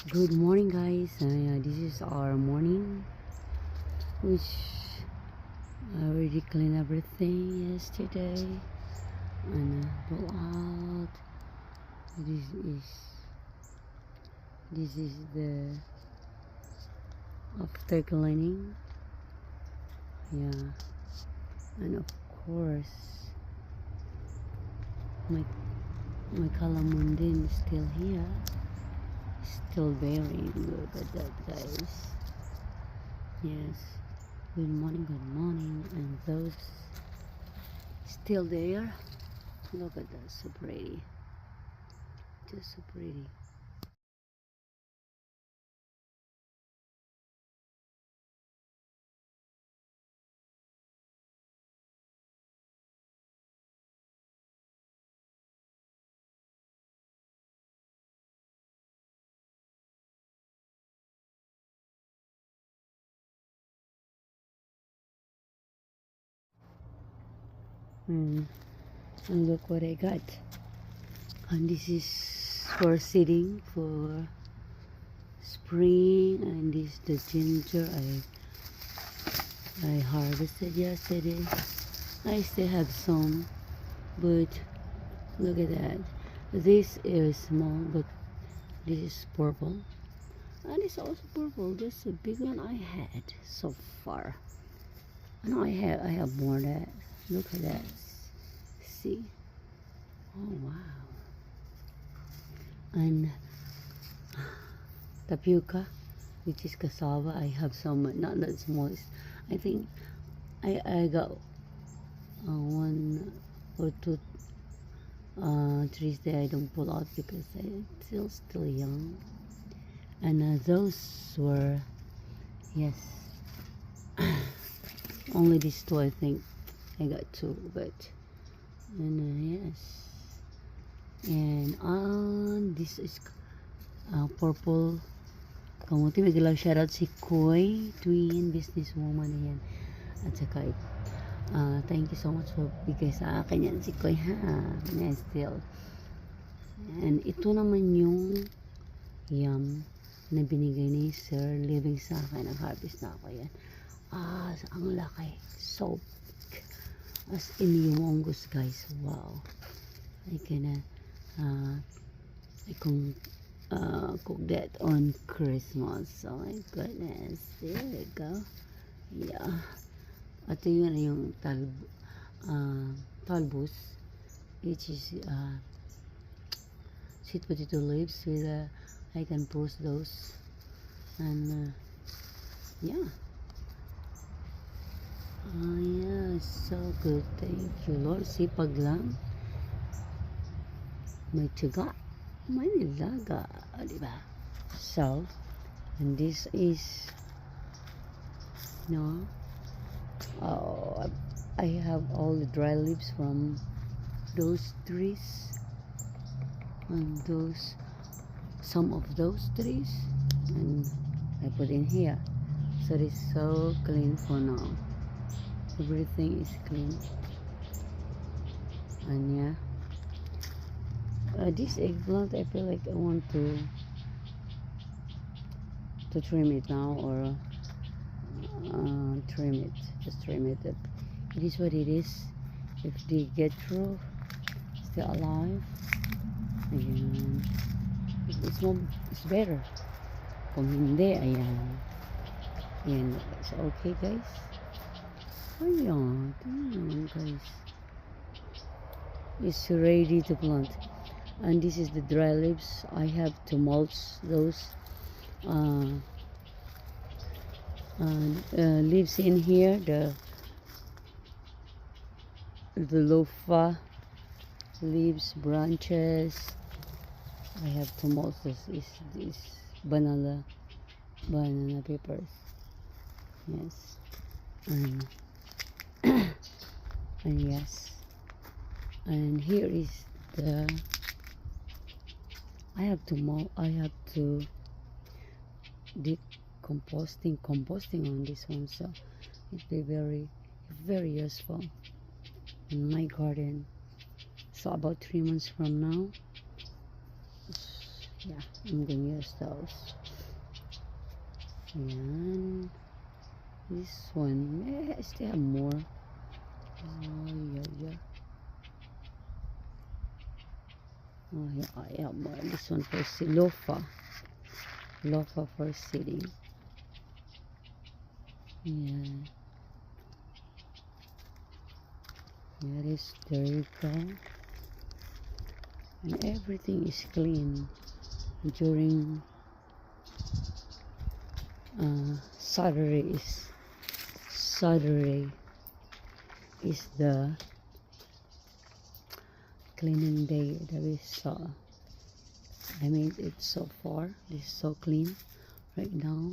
Good morning, guys. This is our morning, which I already cleaned everything yesterday and pull out. This is this is the after cleaning, yeah, and of course my calamundin is still here, still bearing. Look at that, guys. Yes. Good morning, and those still there. Look at that, so pretty, just so pretty. Mm. And look what I got. And this is for seeding for spring, and this is the ginger I harvested yesterday. I still have some, but look at that. This is small, but this is purple. And it's also purple. This is a big one I had so far. No, I have more than that. Look at that. See? Oh wow. And tapioca, which is cassava, I have some, not that small. I think I got one or two trees that I don't pull out because I'm still young. And those were, yes, only these two. I think I got two, but and yes, and on this is purple kamuti. May shoutout si Koy, twin businesswoman na yan. At saka thank you so much for bigay sa akin yan si Koy, ha. Still. And ito naman yung yam na binigay ni Sir Living sa akin. Nag-harvest na ako yan. Ang laki. So big. As in humongous, guys. Wow. I can cook that on Christmas. Oh my goodness. There we go. Yeah. At yun na yung talbos, which is sweet potato leaves with I can post those, and yeah. Yeah, so good. Thank you, Lord. Sipag lang. May tiyaga. May nilaga. Diba? So, and this is, no, I have all the dry leaves from those trees, and some of those trees, and I put in here. So it's so clean for now. Everything is clean. And yeah, this eggplant, I feel like I want to trim it now, or just trim it. It is what it is. If they get through, still alive, and it's better. Kung hindi, ayan. It's okay, guys. Ayan, guys. It's ready to plant. And this is the dry leaves. I have to mulch those leaves in here. The lofa leaves, branches. I have to mulch this banana papers. Yes, and and yes, and here is the. I have to deep composting on this one, so it'll be very useful in my garden. So about 3 months from now, Yeah, I'm gonna use those. And this one, I still have more. Oh, yeah. Oh, yeah, I have more. This one for lofa for sitting. Yeah. There you go. And everything is clean during Saturday is the cleaning day that we saw. I made it so far. This is so clean right now.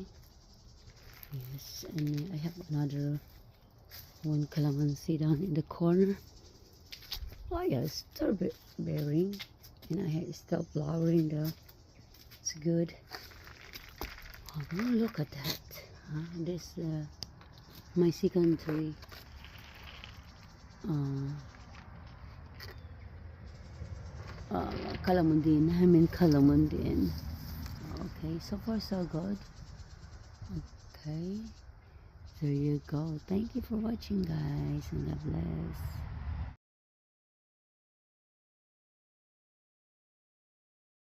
Yes, and I have another one calamansi down in the corner. Oh yeah, it's still bearing, and I have still flowering though. It's good. Oh, look at that. This my second tree. Calamondin. I'm in Calamondin. Okay, so far so good. Okay, there you go. Thank you for watching, guys, and God bless.